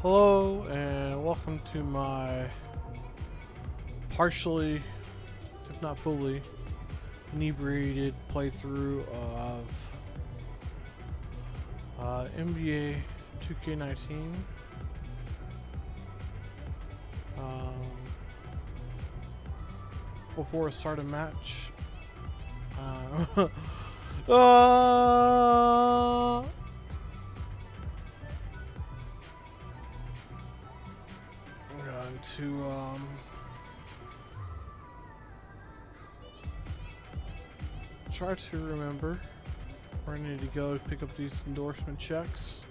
Hello and welcome to my partially, if not fully, inebriated playthrough of NBA 2K19. Before I start a match, I'm going to try to remember where I need to go to pick up these endorsement checks.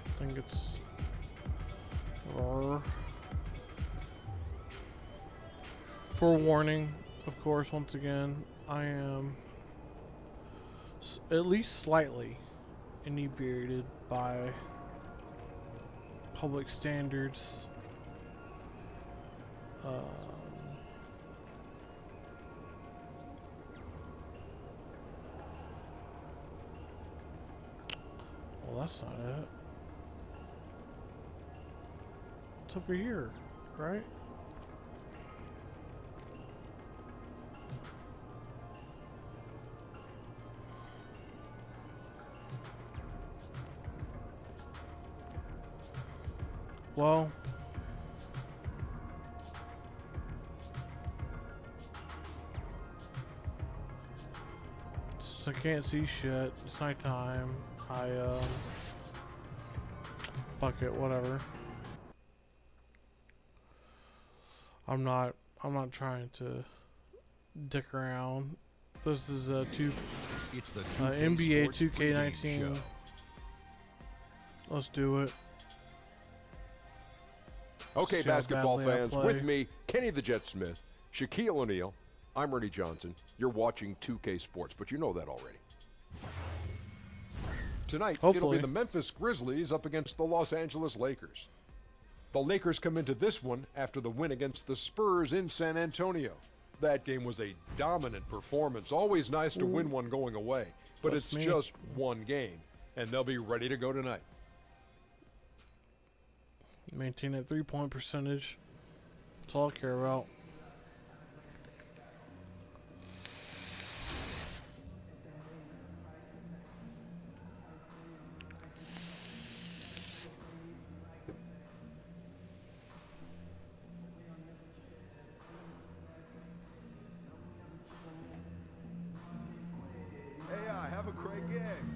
I think it's forewarning, of course, once again, I am at least slightly inebriated by public standards. Well, that's not it. It's over here, right? Well, since I can't see shit, it's nighttime. Fuck it, whatever. I'm not trying to dick around. This is It's the NBA 2K19. Let's do it. Okay, basketball fans, with me, Kenny the Jet Smith, Shaquille O'Neal, I'm Ernie Johnson. You're watching 2K Sports, but you know that already. Tonight, it'll be the Memphis Grizzlies up against the Los Angeles Lakers. The Lakers come into this one after the win against the Spurs in San Antonio. That game was a dominant performance. Always nice to win one going away, but it's just one game, and they'll be ready to go tonight. Maintain that 3-point percentage. That's all I care about. Hey, have a great game.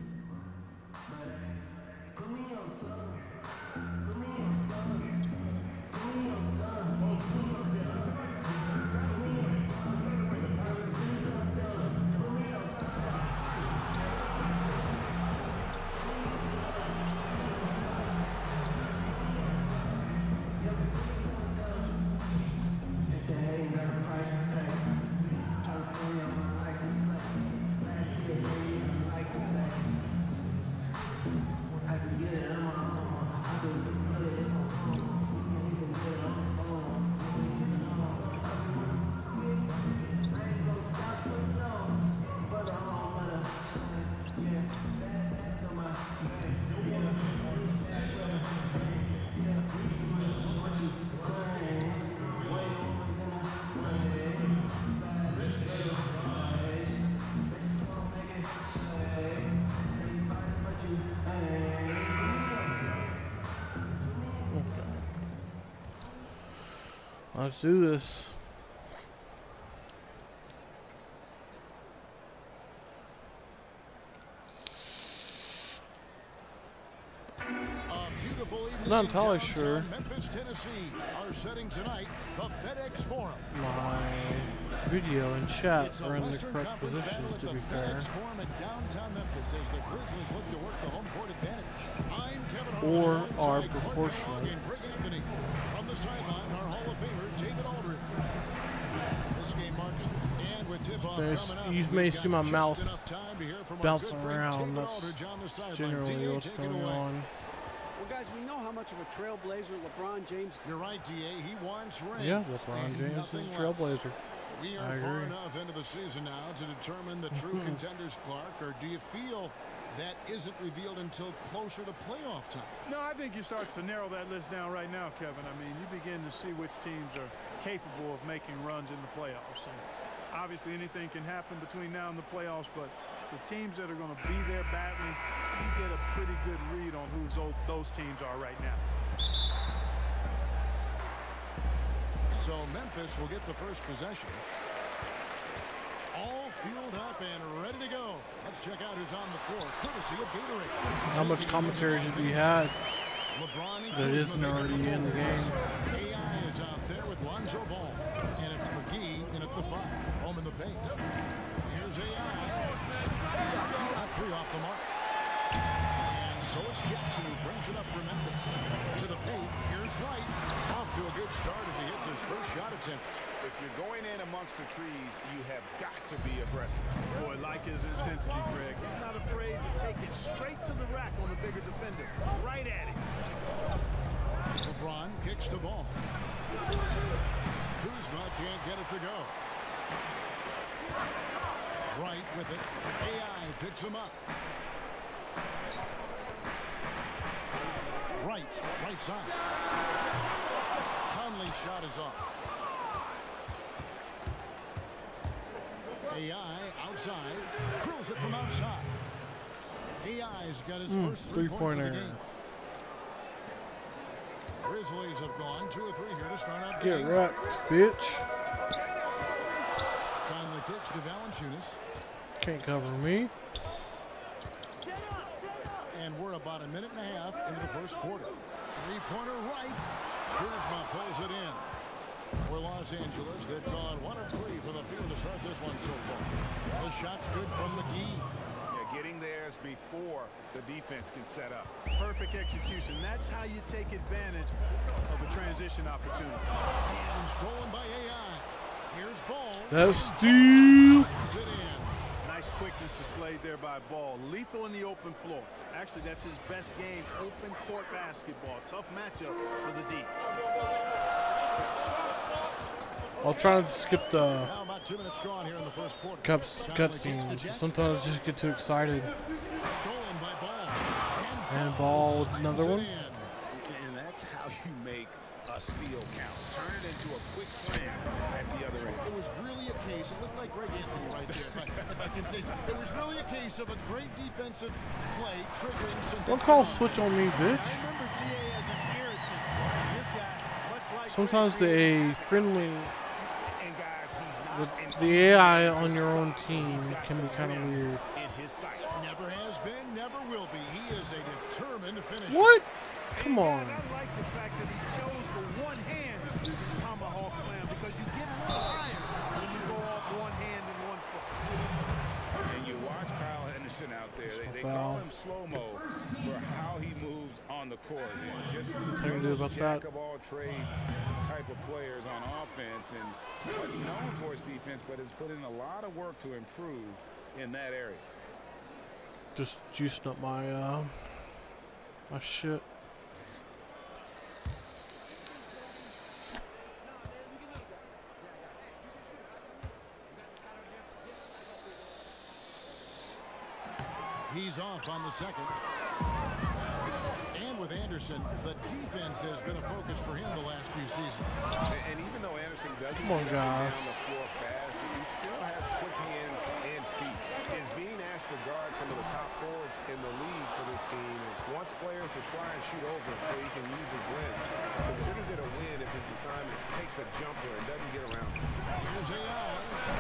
Let's do this. Not entirely sure. Memphis, Tennessee are setting tonight the FedEx Forum. My video and chat are in the correct positions, to be fair. Or are proportional. From the sideline, our Hall of Famer, David Aldridge. This game marks and with tip-off coming up. You may see my mouse bouncing around. That's generally what's going on. Well, guys, we know how much of a trailblazer LeBron James. You're right, DA. He wants rings. Yeah, LeBron James is a trailblazer. We are far enough into the season now to determine the true contenders, Clark, or do you feel that isn't revealed until closer to playoff time? No, I think you start to narrow that list down right now, Kevin. I mean, you begin to see which teams are capable of making runs in the playoffs. And obviously, anything can happen between now and the playoffs, but the teams that are going to be there battling, you get a pretty good read on who those teams are right now. So Memphis will get the first possession. All fueled up and ready to go. Let's check out who's on the floor, courtesy of Gatorade. How much commentary did we had LeBron that isn't already in the game? AI is out there with Lonzo Ball, and it's McGee in at the 5, home in the paint. Here's AI. Got 3 off the mark. And so it's Jackson who brings it up for Memphis. To the paint, here's White. Off to a good start as he hits his first shot attempt. If you're going in amongst the trees, you have got to be aggressive. Boy, like his intensity, Greg. He's not afraid to take it straight to the rack on the bigger defender. Right at it. LeBron kicks the ball. Kuzma can't get it to go. Right with it. AI picks him up. Right side. Conley's shot is off. AI outside. Drills it from outside. AI's got his first 3 points of the game. Grizzlies have gone 2 or 3 here to start out the Get game. wrecked, bitch. Conley kicks to Valanciunas. Can't cover me. And we're about a minute and a half into the first quarter. 3-pointer right. Kuzma pulls it in. For Los Angeles, they've gone 1 of 3 from the field to start this one so far. The shot's good from McGee. Yeah, getting theirs before the defense can set up. Perfect execution. That's how you take advantage of a transition opportunity. And stolen by AI. Here's Ball. That's steal. Puts it in. Nice quickness displayed there by Ball. Lethal in the open floor. Actually, that's his best game. Open court basketball. Tough matchup for the D. I'll try not to skip the Now about 2 minutes gone here in the first quarter. cutscenes, but sometimes I just get too excited. Stolen by Ball. And Ball, another one. And that's how you make a steal count. Turn it into a quick slam at the other end. It was really a case, it looked like Greg Anthony right there, if I can say so. It was really a case of a great defensive play triggering some... Don't call switch on me, bitch. I remember GA as an irritant. This guy, much like Sometimes the friendly, And guys, he's not the AI on your own team can be kind of weird. in his sights. Never has been, never will be. He is a determined finisher. What? Come on. I like the fact that he chose the one-hand tomahawk slam because you get a little higher when you go off one hand and 1 foot. And you watch Kyle Henderson out there. They foul. call him slow-mo for how he moves on the court. Just Nothing to do about that. jack of all trades type of players on offense, and what's known for his defense, but has put in a lot of work to improve in that area. Just juicing up my my shit. He's off on the second. And with Anderson, the defense has been a focus for him the last few seasons. And even though Anderson doesn't Come on, get up and down guys. the floor fast, he still has quick hands and feet. Is being asked to guard some of the top forwards in the league for this team and wants players to try and shoot over him so he can use his length. Considers it a win if his assignment takes a jumper and doesn't get around him. Here's AI.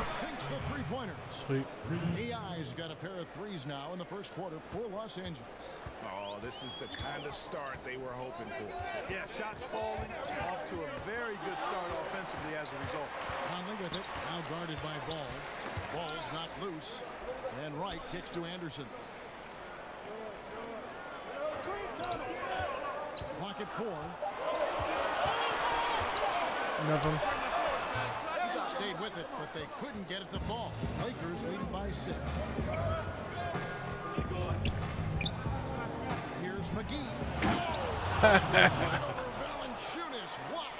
Sinks the three-pointer. Sweet. AI's got a pair of threes now in the first quarter for Los Angeles. Oh, this is the kind of start they were hoping for. Yeah, shots falling, off to a very good start offensively as a result. Conley with it, now guarded by Ball. Ball's not loose. And Wright kicks to Anderson. Clock at 4. Nothing. Stayed with it, but they couldn't get it to fall. Lakers leading by 6. Here's McGee. Valanciunas, wow.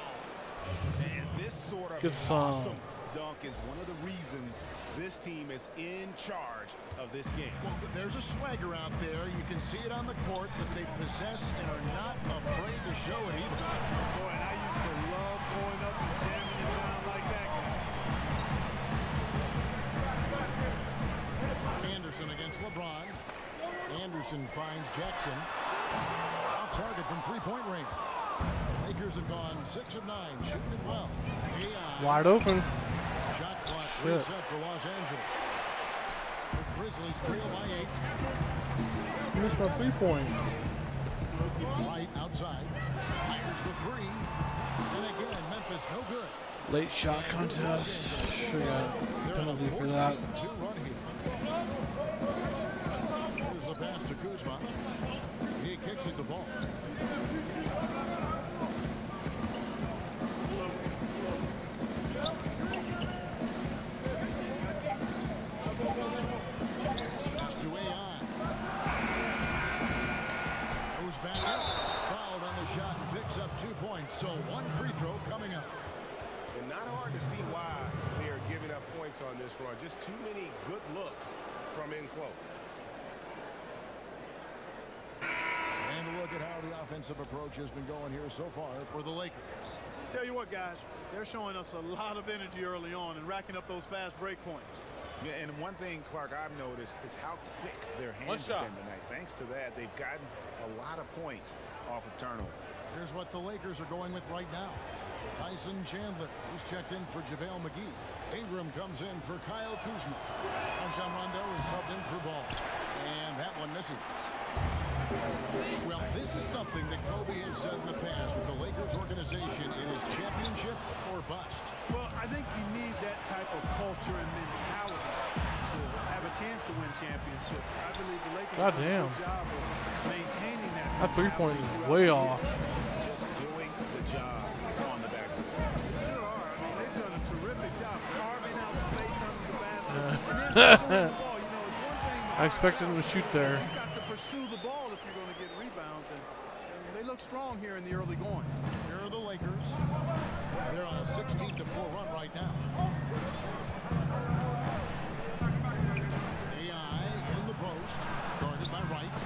And this sort of Good song. awesome dunk is one of the reasons this team is in charge of this game. Well, there's a swagger out there. You can see it on the court that they possess and are not afraid to show it either. Boy, and I used to love going up and jamming it down like that guy. Anderson against LeBron. Anderson finds Jackson. Off target from three-point range. Lakers have gone 6 of 9, shooting it well. AI. Wide open. Shot clock Shit. reset for Los Angeles. The Grizzlies trail by 8. Missed my 3-point. White outside. Fires the three. And again, Memphis no good. Late shot contest. Should got a penalty for that. 2 run here. Here's the pass to Kuzma. He kicks it to ball. Pass to AI. Goes back up. Fouled on the shot. Picks up 2 points. So 1 free throw coming up. And not hard to see why they are giving up points on this run. Just too many good looks from in close. And a look at how the offensive approach has been going here so far for the Lakers. Tell you what, guys, they're showing us a lot of energy early on and racking up those fast break points. Yeah, and one thing, Clark, I've noticed is how quick their hands have been tonight. Thanks to that, they've gotten a lot of points off of turnover. Here's what the Lakers are going with right now. Tyson Chandler, who's checked in for JaVale McGee. Ingram comes in for Kyle Kuzma. Rajon Rondo is subbed in for Ball. And that one misses. Well, this is something that Kobe has said in the past with the Lakers organization. It is championship or bust. Well, I think you need that type of culture and mentality to have a chance to win championships. I believe the Lakers God do a damn. good job of maintaining that. That 3-point is way off. Just doing the job on the backboard. They sure are. I mean, they've done a terrific job carving out space under the basket. And then controlling the ball. You know, it's one thing I expected him to shoot there. you've got to pursue the ball if you're going to get rebounds, and they look strong here in the early going. Here are the Lakers. They're on a 16-4 run right now. AI in the post, guarded by Wright.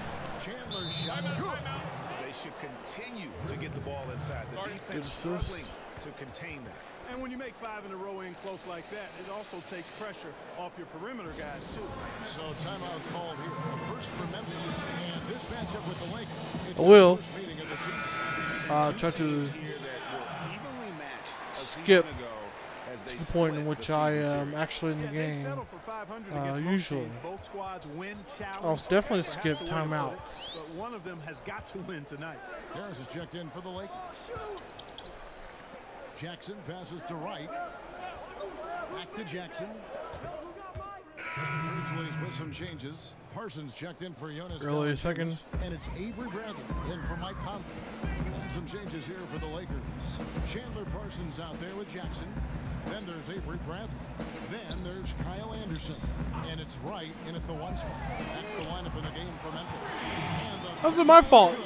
Chandler shot good. They should continue to get the ball inside. The Good defense assist. struggling to contain that. And when you make 5 in a row in close like that, it also takes pressure off your perimeter guys, too. So timeout called here. The first for Memphis, and this matchup with the Lakers. It's I will. the first meeting of the season. Try to Here that were evenly matched a skip season ago as they the point in split which the I season am series. actually in the They game. settle for 500 against most Usually. teams. Both squads win challenge. I'll definitely Perhaps skip a way to put it, timeouts. But one of them has got to win tonight. Harris is checked in for the Lakers. Jackson passes to Wright. Back to Jackson. Grizzlies with some changes. Parsons checked in for Jonas. Early Valanciunas, second. And it's Avery Bradley in for Mike Conley. And some changes here for the Lakers. Chandler Parsons out there with Jackson. Then there's Avery Bradley. Then there's Kyle Anderson. And it's Wright in at the 1 spot. That's the lineup in the game for Memphis. How's it my fault?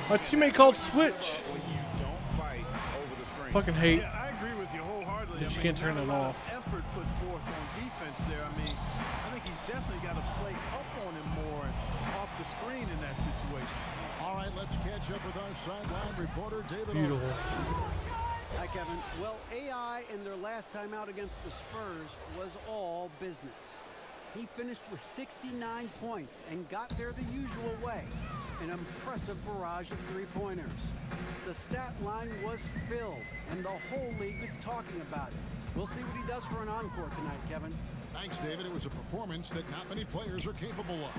My teammate called switch. When you don't fight over the screen. Fucking hate. Yeah, I agree with you wholeheartedly. That you I mean, can't turn not it a lot off. of effort put forth on defense there. I mean, I think he's definitely got to play up on him more and off the screen in that situation. All right, let's catch up with our sideline reporter, David. Beautiful. Hi, Kevin. Well, AI in their last time out against the Spurs was all business. He finished with 69 points and got there the usual way. An impressive barrage of three-pointers. The stat line was filled, and the whole league is talking about it. We'll see what he does for an encore tonight, Kevin. Thanks, David. It was a performance that not many players are capable of.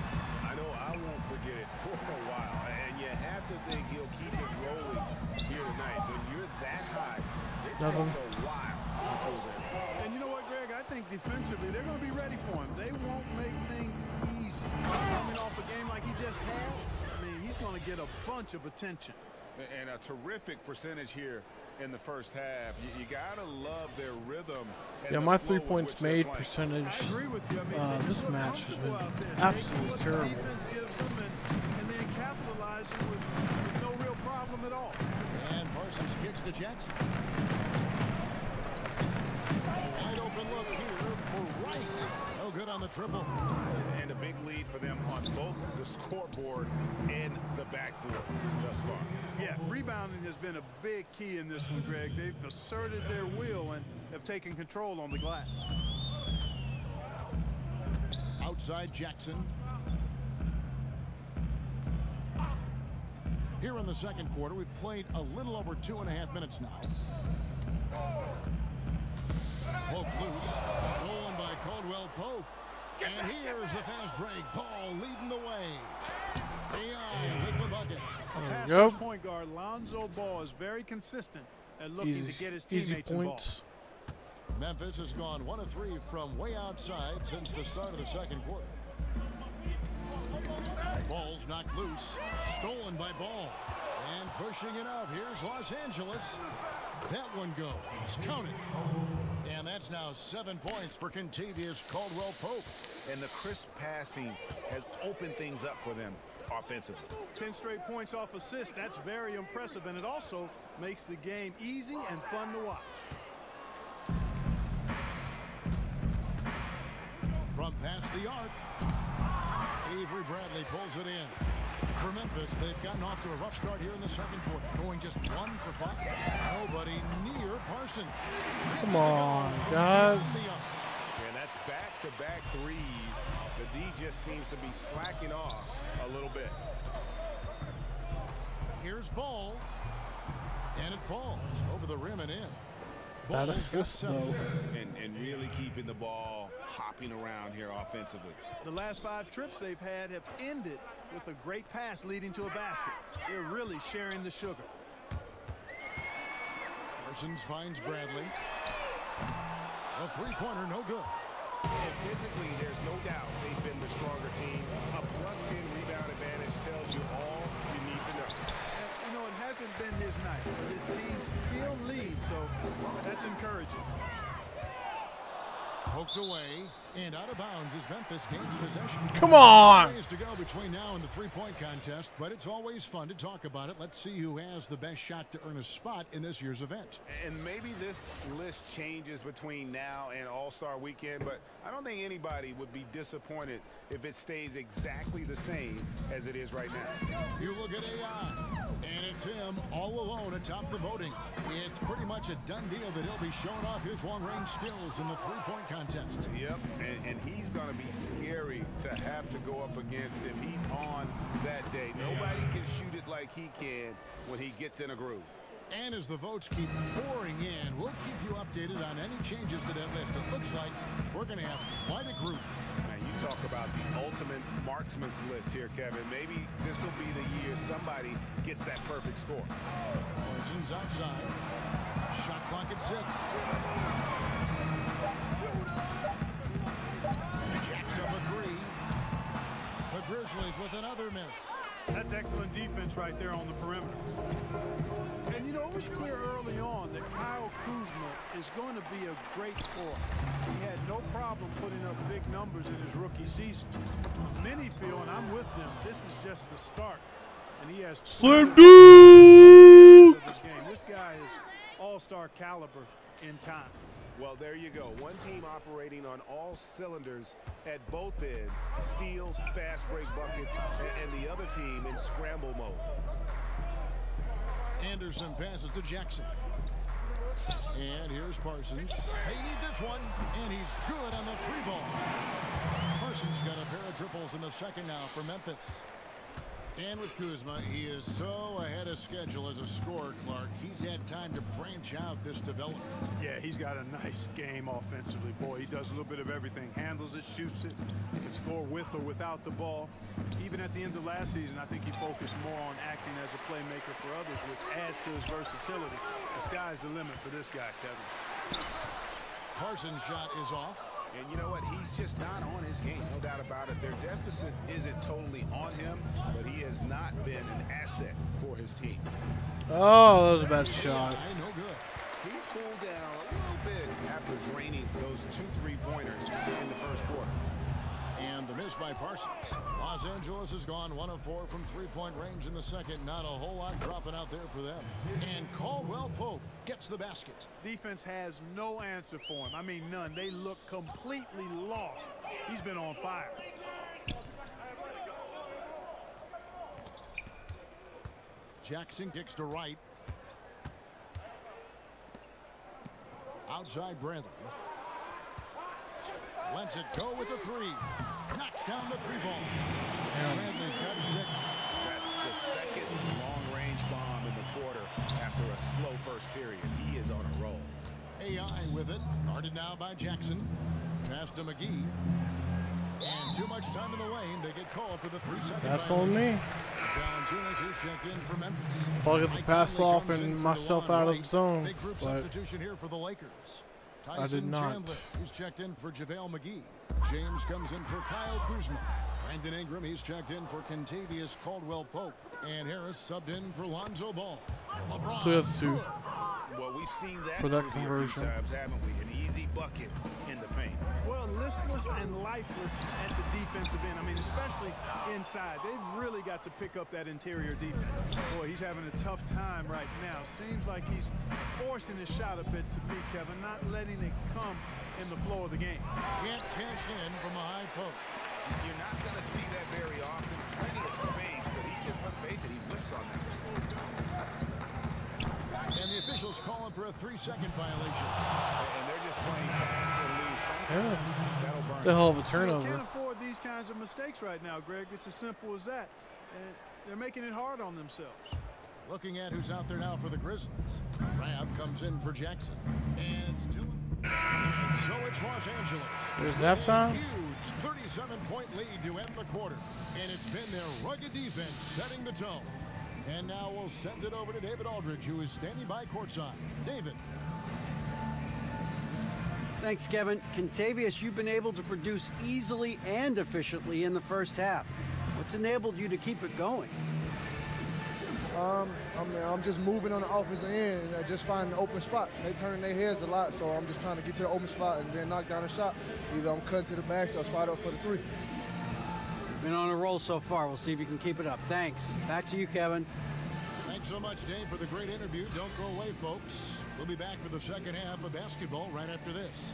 I know I won't forget it for a while, and you have to think he'll keep it rolling here tonight. When you're that high, it Nothing. takes a while to pull that. And you know what, Greg? I think defensively, they're going to be ready for him. They won't make things easy. Coming off a game like he just had, I mean, he's going to get a bunch of attention. And a terrific percentage here in the first half. You gotta love their rhythm. And Yeah, the my flow 3 with points which they're made playing. percentage I agree with you. I mean, they this just look match has been comfortable out there. absolutely Taking terrible. what the defense gives them and then capitalizing with no real problem at all. And Parsons kicks to Jackson. Wide open open look here for Wright. No good on the triple. And a big lead for them on both the scoreboard and the backboard thus far. Yeah, rebounding has been a big key in this one, Greg. They've asserted their will and have taken control on the glass. Outside Jackson. Here in the second quarter, we've played a little over 2.5 minutes now. Pope loose, stolen by Caldwell Pope. And here's the fast break. Paul leading the way. AI with the bucket. Past go. this point guard, Lonzo Ball is very consistent at looking to get his Easy teammates involved. points. Memphis has gone 1 of 3 from way outside since the start of the second quarter. Ball's knocked loose. Stolen by Ball. And pushing it up. Here's Los Angeles. That one goes. Count it. And that's now 7 points for Kentavious Caldwell-Pope. And the crisp passing has opened things up for them offensively. 10 straight points off assists. That's very impressive, and it also makes the game easy and fun to watch. From past the arc, Avery Bradley pulls it in. For Memphis, they've gotten off to a rough start here in the second quarter, going just 1 for 5. Nobody near Parsons. Come on, guys. And that's back-to-back threes. The D just seems to be slacking off a little bit. Here's Ball. And it falls over the rim and in. That assist, though. And really keeping the ball hopping around here offensively. The last 5 trips they've had have ended with a great pass leading to a basket. They're really sharing the sugar. Parsons finds Bradley. A three-pointer, no good. And physically, there's no doubt they've been the stronger team. A +10 rebound advantage tells you all you need to know. You know, it hasn't been his night, but his team still leads, so that's encouraging. Poked away and out of bounds as Memphis gains possession. Come on! Ways to go between now and the three-point contest, but it's always fun to talk about it. Let's see who has the best shot to earn a spot in this year's event. And maybe this list changes between now and All-Star Weekend, but I don't think anybody would be disappointed if it stays exactly the same as it is right now. You look at AI, and it's him all alone atop the voting. It's pretty much a done deal that he'll be showing off his long-range skills in the three-point contest. Yep, and he's going to be scary to have to go up against if he's on that day. Nobody can shoot it like he can when he gets in a groove. And as the votes keep pouring in, we'll keep you updated on any changes to that list. It looks like we're going to have quite a group. Man, you talk about the ultimate marksman's list here, Kevin. Maybe this will be the year somebody gets that perfect score. Parsons outside. Shot clock at 6. Jacks up a 3. The Grizzlies with another miss. That's excellent defense right there on the perimeter. And, you know, it was clear early on that Kyle Kuzma is going to be a great scorer. He had no problem putting up big numbers in his rookie season. Many feel, and I'm with them, this is just the start. And he has Slim Dude! This guy is all-star caliber in time. Well, there you go. One team operating on all cylinders at both ends. Steals, fast break buckets, and the other team in scramble mode. Anderson passes to Jackson. And here's Parsons. They need this one, and he's good on the 3-ball. Parsons got a pair of triples in the second now for Memphis. And with Kuzma, he is so ahead of schedule as a scorer, Clark. He's had time to branch out this development. Yeah, he's got a nice game offensively. Boy, he does a little bit of everything. Handles it, shoots it, can score with or without the ball. Even at the end of last season, I think he focused more on acting as a playmaker for others, which adds to his versatility. The sky's the limit for this guy, Kevin. Parsons' shot is off. And you know what? He's just not on his game, no doubt about it. Their deficit isn't totally on him, but he has not been an asset for his team. Oh, that was a bad shot. No good. He's cooled down a little bit after draining those 2 3-pointers in the first quarter. And the missed by Parsons. Los Angeles has gone 1 of 4 from three-point range in the second. Not a whole lot dropping out there for them. And Caldwell Pope gets the basket. Defense has no answer for him. I mean, none. They look completely lost. He's been on fire. Jackson kicks to right. Outside Bradley. Lets it go with the three. Knocks down the three ball. Bradley's got 6. That's the second long-range bomb in the quarter after a slow first period. He is on a roll. AI with it. Guarded now by Jackson. Pass to McGee. And too much time in the lane. They get called for the 3-second. That's on me. Valanciunas is checked in for Memphis. If I get the pass off and myself out of the zone, Big group but substitution here for the Lakers. I did not. Chandler, he's checked in for JaVale McGee. James comes in for Kyle Kuzma. Brandon Ingram, he's checked in for Kentavious Caldwell-Pope. And Harris subbed in for Lonzo Ball. LeBron. So that's 2. Well, we've seen that For that movie a few conversion. times, haven't we? An easy bucket in the paint. Well, listless and lifeless at the defensive end. I mean, especially inside. They've really got to pick up that interior defense. Boy, he's having a tough time right now. Seems like he's forcing his shot a bit to me, Kevin, not letting it come in the flow of the game. Can't cash in from a high post. You're not going to see that very often. Plenty of space, but he just, let's face it, he whiffs on that. And the officials calling for a 3-second violation. And they're just playing fast and loose. Sometimes that'll burn. The hell of a You turnover. can't afford these kinds of mistakes right now, Greg. It's as simple as that. And they're making it hard on themselves. Looking at who's out there now for the Grizzlies. Rab comes in for Jackson. And it's Dylan. And so it's Los Angeles. There's halftime. A huge 37-point lead to end the quarter. And it's been their rugged defense setting the tone. And now we'll send it over to David Aldridge, who is standing by courtside. David. Thanks, Kevin. Kentavious, you've been able to produce easily and efficiently in the first half. What's enabled you to keep it going? I'm just moving on the offensive end and just finding an open spot. They turn their heads a lot, so I'm just trying to get to the open spot and then knock down a shot. Either I'm cutting to the max or spot up for the 3. Been on a roll so far. We'll see if you can keep it up. Thanks. Back to you, Kevin. Thanks so much, Dave, for the great interview. Don't go away, folks. We'll be back for the second half of basketball right after this.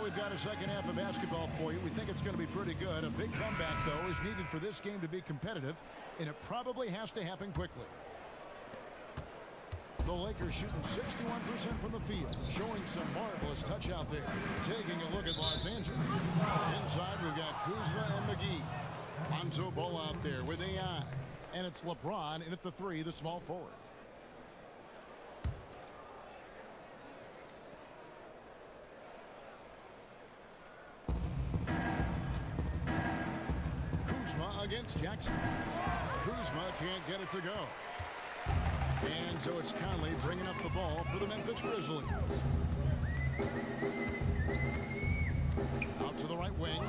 We've got a second half of basketball for you. We think it's going to be pretty good. A big comeback, though, is needed for this game to be competitive, and it probably has to happen quickly. The Lakers shooting 61% from the field, showing some marvelous touch out there. Taking a look at Los Angeles. Inside, we've got Kuzma and McGee. Lonzo Ball out there with AI. And it's LeBron in at the 3, the small forward. Against Jackson. Kuzma can't get it to go. And so it's Conley bringing up the ball for the Memphis Grizzlies. Out to the right wing.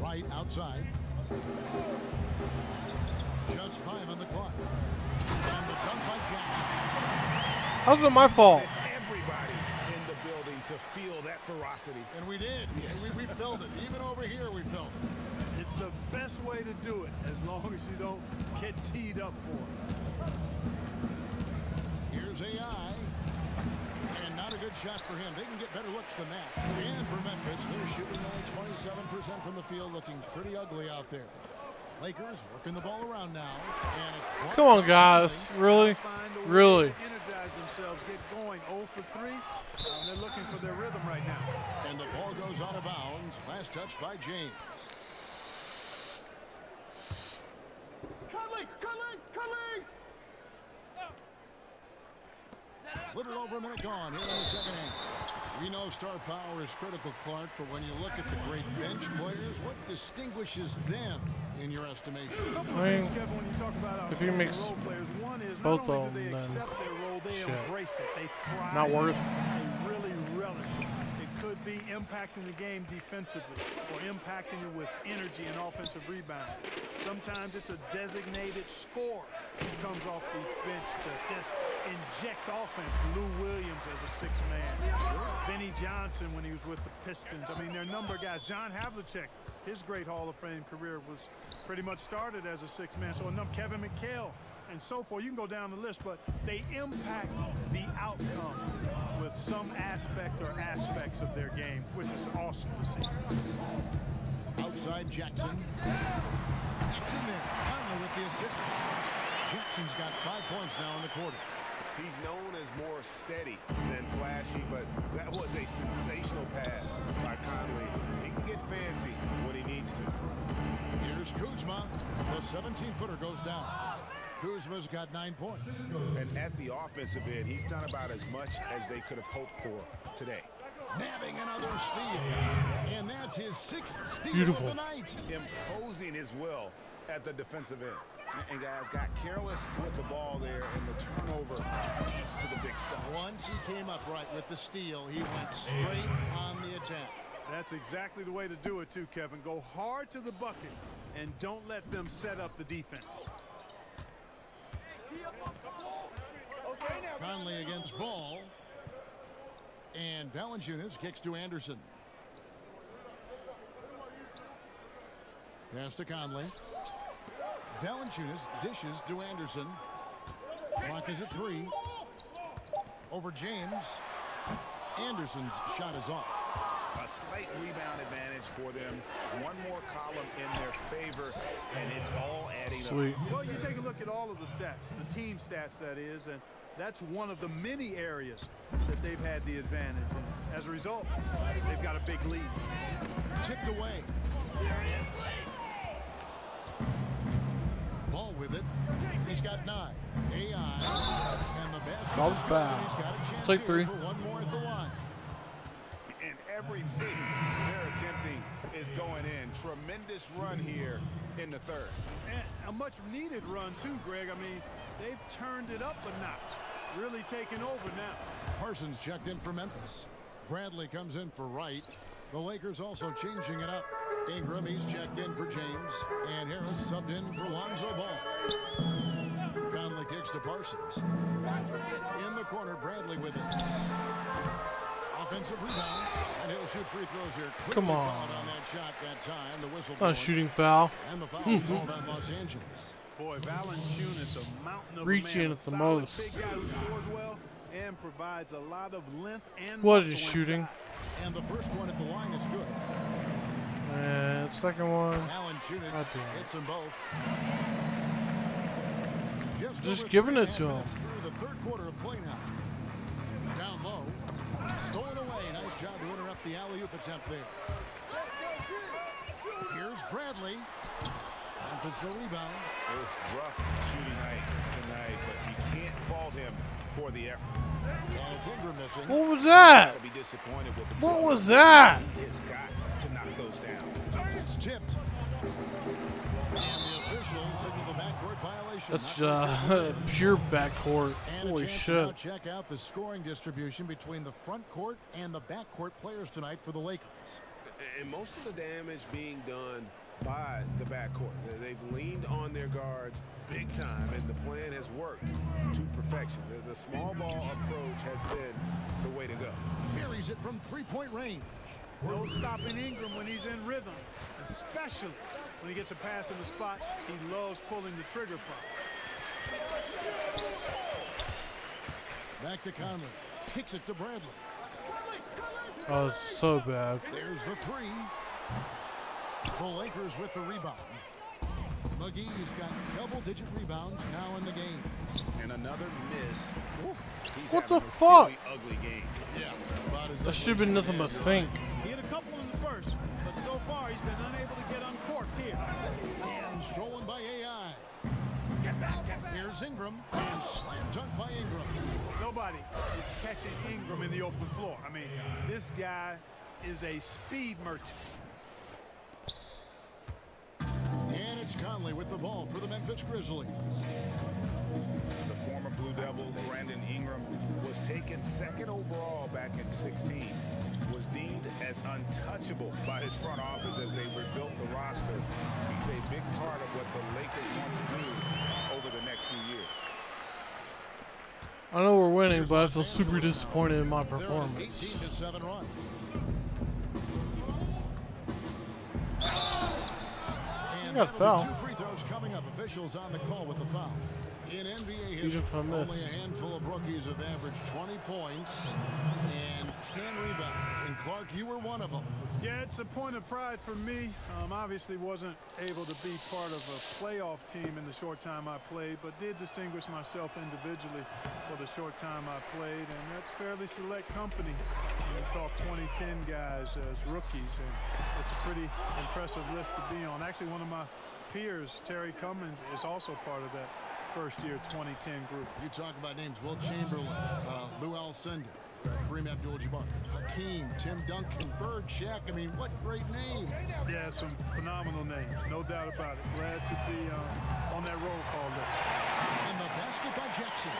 Right outside. Just 5 on the clock. And the dunk by Jackson. How's it my fault? Everybody in the building to feel that ferocity. And we did. We felt it. Even over here, we felt it. It's the best way to do it, as long as you don't get teed up for it. Here's AI. And not a good shot for him. They can get better looks than that. And for Memphis, they're shooting only 27% from the field, looking pretty ugly out there. Lakers working the ball around now. And it's Come on, guys. Really? Really? Energize themselves, get going. 0 for 3. They're looking for their rhythm right now. And the ball goes out of bounds. Last touch by James. Conley! Little over a minute gone here in the second half. We know star power is critical, Clark, but when you look at the great bench players, what distinguishes them in your estimation? I mean, Kevin, when you talk about if he makes role players, one is both not only of do they them, accept then their role, they shit. embrace it. They thrive. Not worth. They really relish it. It could be impacting the game defensively or impacting it with energy and offensive rebound. Sometimes it's a designated scorer who comes off the bench to just inject offense. Lou Williams as a sixth man. Benny Johnson when he was with the Pistons. I mean, there are a number of guys. John Havlicek, his great Hall of Fame career was pretty much started as a sixth man. So enough Kevin McHale and so forth. You can go down the list, but they impact the outcome with some aspect or aspects of their game, which is awesome to see. Outside Jackson. That's in there. Conley with the assist. Jackson's got 5 points now in the quarter. He's known as more steady than flashy, but that was a sensational pass by Conley. He can get fancy when he needs to. Here's Kuzma. The 17-footer goes down. Kuzma's got 9 points. And at the offensive end, he's done about as much as they could have hoped for today. Nabbing another steal. And that's his 6th steal Beautiful. of the night. Imposing his will at the defensive end. And guys got careless with the ball there, and the turnover leads to the big stuff. Once he came up right with the steal, he went straight on the attack. That's exactly the way to do it too, Kevin. Go hard to the bucket and don't let them set up the defense. Conley against Ball. And Valanciunas kicks to Anderson. Pass to Conley. Valanciunas dishes to Anderson. Clock is at 3. Over James. Anderson's shot is off. A slight rebound advantage for them. One more column in their favor, and it's all adding Sweet. up. Well, you take a look at all of the stats, the team stats that is, and that's one of the many areas that they've had the advantage. And as a result, they've got a big lead. Tipped away. Ball with it. He's got 9. AI. And the basket. That was foul. He's got a chance Take here 3. for one more at the line. And everything they're attempting is going in. Tremendous run here in the third. And a much-needed run, too, Greg. I mean, they've turned it up a notch. Really taking over now. Parsons checked in for Memphis. Bradley comes in for Wright. The Lakers also changing it up. Ingram, he's checked in for James. And Harris subbed in for Lonzo Ball. Conley kicks to Parsons. In the corner, Bradley with it. Offensive rebound. And he'll shoot free throws here. Come on. On that shot that time. The whistle. Not a shooting foul. And the foul called on Los Angeles. Boy, Valanciunas, a mountain of Reaching a man, at the solid most. big guy who scores well and provides a lot of length and Was it muscle shooting? inside. And the first one at the line is good. And second one. Valanciunas Goddamn. hits them both. Just over giving it 3.5 to him. minutes through the third quarter of play now. Down low. Stolen away. Nice job to interrupt the alley-oop attempt there. Here's Bradley. It's the rebound. It was rough shooting night tonight, but you can't fault him for the effort. And it's Ingram missing. What was that? Gotta be disappointed with What himself. was that? He has got to knock those down. It's tipped. And the officials signal the backcourt violation. That's pure backcourt. And Holy a chance to now shit. check out the scoring distribution between the front court and the backcourt players tonight for the Lakers. And most of the damage being done by the backcourt. They've leaned on their guards big time, and the plan has worked to perfection. The small ball approach has been the way to go. Buries it from three-point range. No stopping Ingram when he's in rhythm, especially when he gets a pass in the spot he loves pulling the trigger from. Back to Conley. Kicks it to Bradley. Oh, it's so bad. There's the 3. The Lakers with the rebound. McGee's got double-digit rebounds now in the game. And another miss. He's What the having a fuck? really ugly game. Yeah, about as That should have been nothing but sink. He had a couple in the first, but so far he's been unable to get uncorked here. And stolen by AI. Here's Ingram, and slam dunk by Ingram. Nobody is catching Ingram in the open floor. I mean, this guy is a speed merchant. And it's Conley with the ball for the Memphis Grizzlies. The former Blue Devil, Brandon Ingram, was taken second overall back in 16. Was deemed as untouchable by his front office as they rebuilt the roster. He's a big part of what the Lakers want to do over the next few years. I know we're winning, but I feel super disappointed in my performance. 18-7 run. And got a foul. 2 free throws coming up. Officials on the call with the foul. In NBA history, only a handful of rookies have averaged 20 points and 10 rebounds. And Clark, you were one of them. Yeah, it's a point of pride for me. Obviously wasn't able to be part of a playoff team in the short time I played, but did distinguish myself individually for the short time I played, and that's fairly select company. We talk 2010 guys as rookies, and it's a pretty impressive list to be on. Actually, one of my peers, Terry Cummins, is also part of that first-year 2010 group. You talk about names: Will Chamberlain, Lou Alcindor, Kareem Abdul-Jabbar, Hakeem, Tim Duncan, Bird, Shaq. I mean, what great names. Yeah, some phenomenal names, no doubt about it. Glad to be on that roll call list. And the basket by Jackson.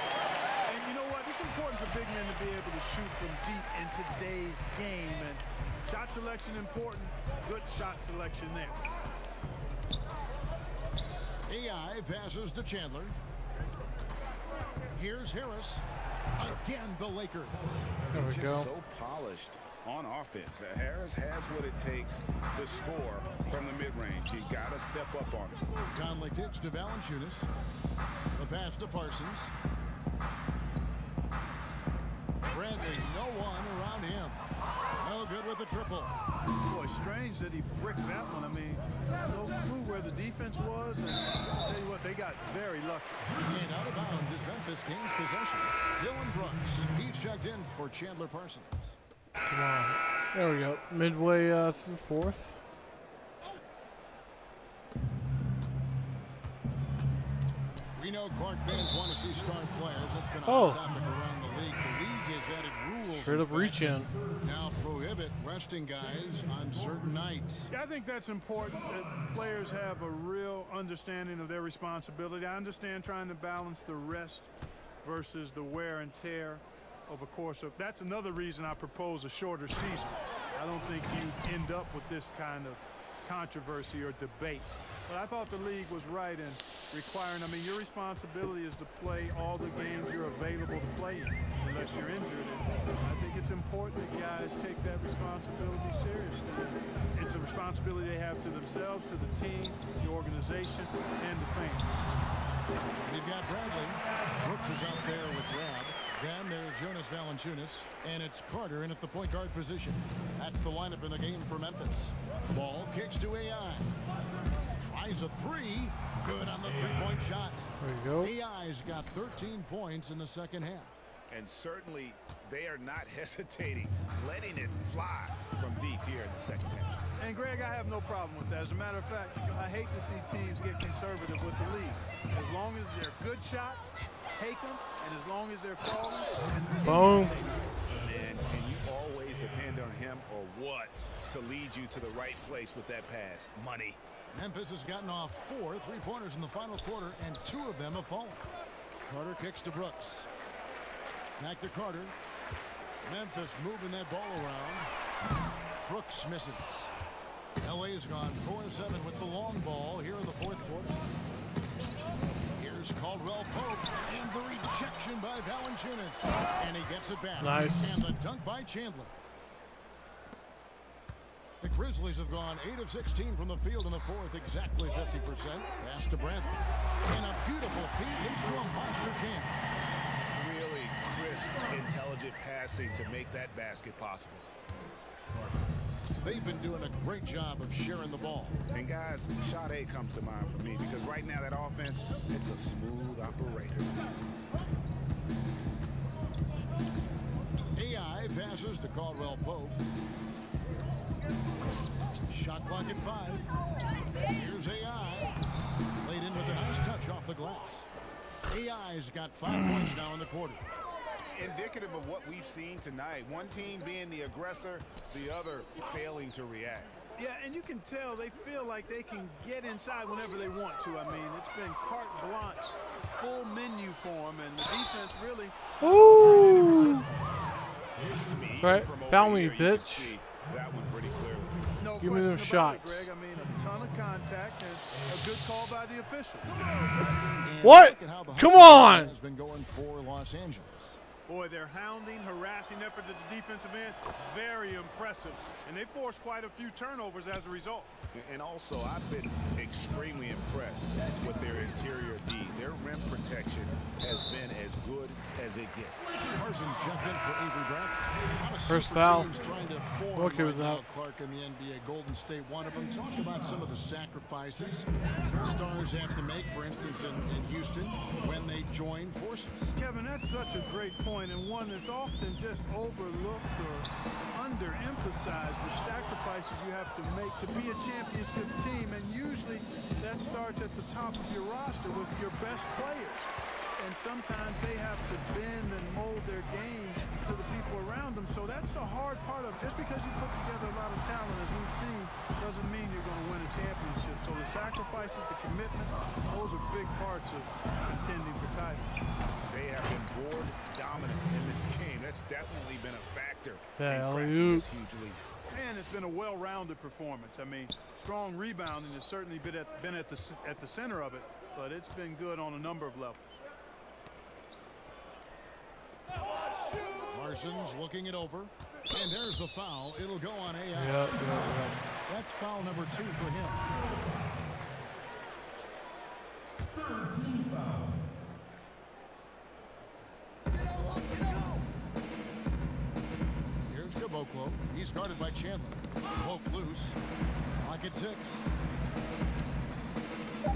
And you know what? It's important for big men to be able to shoot from deep in today's game. And shot selection important. Good shot selection there. AI passes to Chandler. Here's Harris. Again, the Lakers. There we go. So polished on offense. Harris has what it takes to score from the mid-range. You got to step up on it. Conley kicks to Valanciunas. The pass to Parsons. Bradley, no one around him. No good with the triple. Boy, strange that he bricked that one. I mean, no clue where the defense was, and I'll tell you what, they got very lucky. And out of bounds is Memphis gains possession. Dylan Brooks, he's checked in for Chandler Parsons. Come on. There we go. Midway through fourth. We know Clark fans want to see star players. That's been a hot topic around the league. The league has added rules. Straight up reach in. Now prohibit resting guys on certain nights. Yeah, I think that's important that players have a real understanding of their responsibility. I understand trying to balance the rest versus the wear and tear of a course of. That's another reason I propose a shorter season. I don't think you end up with this kind of controversy or debate. But I thought the league was right in requiring, I mean, your responsibility is to play all the games you're available to play in, unless you're injured. And I think it's important that guys take that responsibility seriously. It's a responsibility they have to themselves, to the team, the organization, and the fans. We've got Bradley. Brooks is out there with Rab. Then there's Jonas Valanciunas, and it's Carter in at the point guard position. That's the lineup in the game for Memphis. Ball kicks to AI. Tries a three. Good on the three-point shot. There you go. AI's got 13 points in the second half. And certainly they are not hesitating, letting it fly from deep here in the second half. And Greg, I have no problem with that. As a matter of fact, I hate to see teams get conservative with the league. As long as they're good shots, take them, and as long as they're falling, boom. And can you always depend on him or what to lead you to the right place with that pass? Money. Memphis has gotten off 4 3-pointers in the final quarter, and 2 of them have fallen. Carter kicks to Brooks. Back to Carter. Memphis moving that ball around. Brooks misses. LA's gone 4-7 with the long ball here in the fourth quarter. Here's Caldwell Pope, and the rejection by Valanciunas. And he gets it back. Nice. And the dunk by Chandler. The Grizzlies have gone 8 of 16 from the field in the fourth, exactly 50%. Pass to Bradley. And a beautiful feed into a monster jam. Really crisp, intelligent passing to make that basket possible. They've been doing a great job of sharing the ball. And guys, shot A comes to mind for me because right now that offense, it's a smooth operator. AI passes to Caldwell Pope. Shot clock at 5. Here's AI. Laid in with a nice touch off the glass. AI's got 5 points now in the quarter. Indicative of what we've seen tonight. One team being the aggressor, the other failing to react. Yeah, and you can tell they feel like they can get inside whenever they want to. I mean, it's been carte blanche, full menu for them, and the defense really. Ooh. That's right. Foul me, bitch. That one pretty clearly. No Give me them question about it, shots. Greg. I mean, a ton of contact and a good call by the official. What? Look at how the Come hustle on. has been going for Los Angeles. Boy, their hounding, harassing effort at the defensive end, very impressive. And they forced quite a few turnovers as a result. And also, I've been extremely impressed with their interior D. Their rim protection has been as good as it gets. Parsons jumped in for Avery Bradley. First foul. Okay with that. Clark in the NBA. Golden State, one of them. Talk about some of the sacrifices stars have to make, for instance, in Houston when they join forces. Kevin, that's such a great point, and one that's often just overlooked or underemphasized, the sacrifices you have to make to be a championship team, and usually that starts at the top of your roster with your best players. And sometimes they have to bend and mold their game to the people around them. So that's the hard part of it. Just because you put together a lot of talent, as we've seen, doesn't mean you're going to win a championship. So the sacrifices, the commitment, those are big parts of contending for titles. They have been board dominant in this game. That's definitely been a factor Yeah, in cracking alley-oop. this huge lead. And it's been a well-rounded performance. I mean, strong rebounding has certainly been at the center of it, but it's been good on a number of levels. Parsons looking it over, and there's the foul. It'll go on AI. Yeah. That's foul number 2 for him. 13 foul. Here's Caboclo. He's guarded by Chandler. Poke loose. Clock at 6.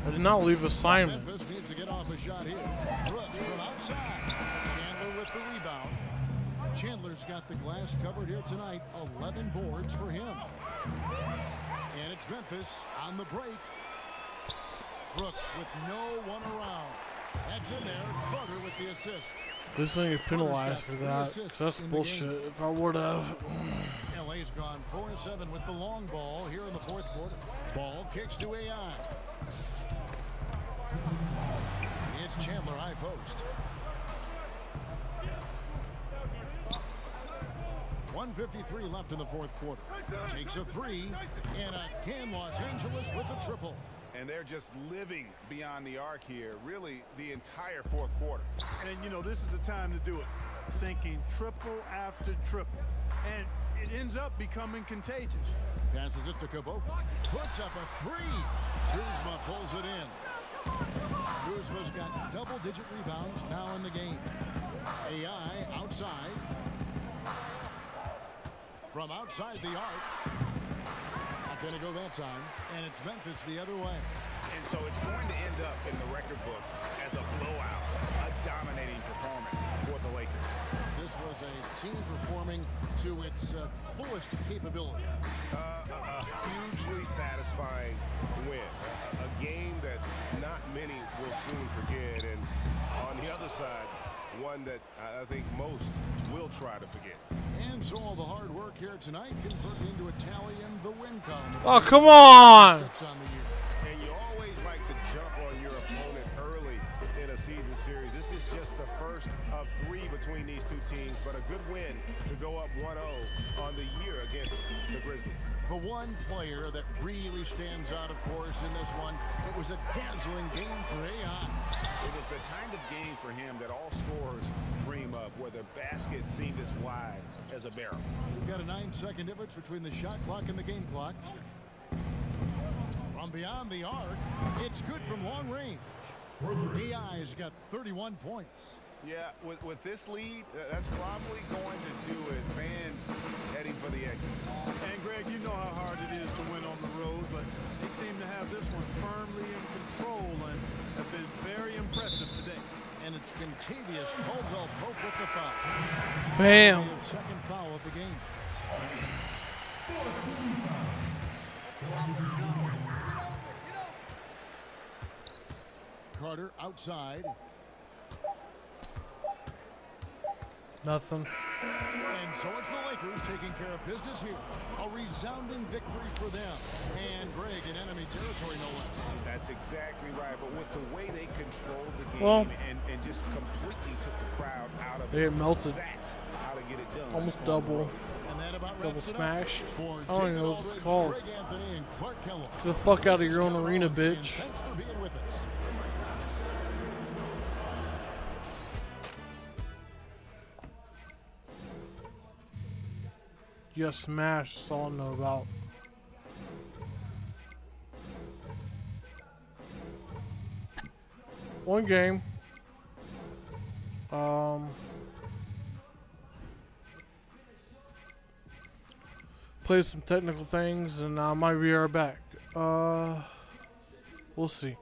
I did not leave assignment. Memphis needs to get off a shot here. Brooks from outside. Chandler with the rebound. Chandler's got the glass covered here tonight. 11 boards for him. And it's Memphis on the break. Brooks with no one around. That's in there. Carter with the assist. This thing is penalized for that. So that's bullshit. If I would have. LA's gone 4-7 with the long ball here in the fourth quarter. Ball kicks to AI. It's Chandler high post. 1:53 left in the fourth quarter. Takes a 3, and again Los Angeles with a triple. And they're just living beyond the arc here, really the entire fourth quarter. And, you know, this is the time to do it. Sinking triple after triple. And it ends up becoming contagious. Passes it to Caboclo. Puts up a 3. Kuzma pulls it in. Kuzma's got double-digit rebounds now in the game. AI outside. From outside the arc. Not going to go that time. And it's Memphis the other way. And so it's going to end up in the record books as a blowout, a dominating performance for the Lakers. This was a team performing to its fullest capability. A hugely satisfying win. A game that not many will soon forget. And on the other side, one that I think most will try to forget. And so all the hard work here tonight converted into a tally in the win column. Oh, come on. 6 on the year. And you always like to jump on your opponent early in a season series. This is just the first of 3 between these two teams, but a good win to go up 1-0 on the year against the Grizzlies. The one player that really stands out, of course, in this one, it was a dazzling game for AI. It was the kind of game for him that all scorers dream of, where the basket seemed as wide as a barrel. We've got a 9-second difference between the shot clock and the game clock. From beyond the arc, it's good from long range. AI's got 31 points. Yeah, with this lead, that's probably going to do it. Fans heading for the exit. And, Greg, you know how hard it is to win on the road, but they seem to have this one firmly in control and have been very impressive today. And it's Contavious Caldwell Pope with the foul. Bam. His second foul of the game. Carter outside. Nothing. And so it's the Lakers taking care of business here. A resounding victory for them. And Greg in enemy territory, no less. That's exactly right. But with the way they controlled the game Well, and just completely took the crowd out of they it, get melted. that's how to get it done. Almost double. And that about Double wraps it up. smashed. For I don't even David know what it's Aldridge, called. Greg Anthony, and Clark Kellogg. Get the fuck out of your own This is arena, Kevin Rollins, and bitch. Thanks for being with us. You got smashed, that's all I know about. One game. Played some technical things and I might be right back. We'll see.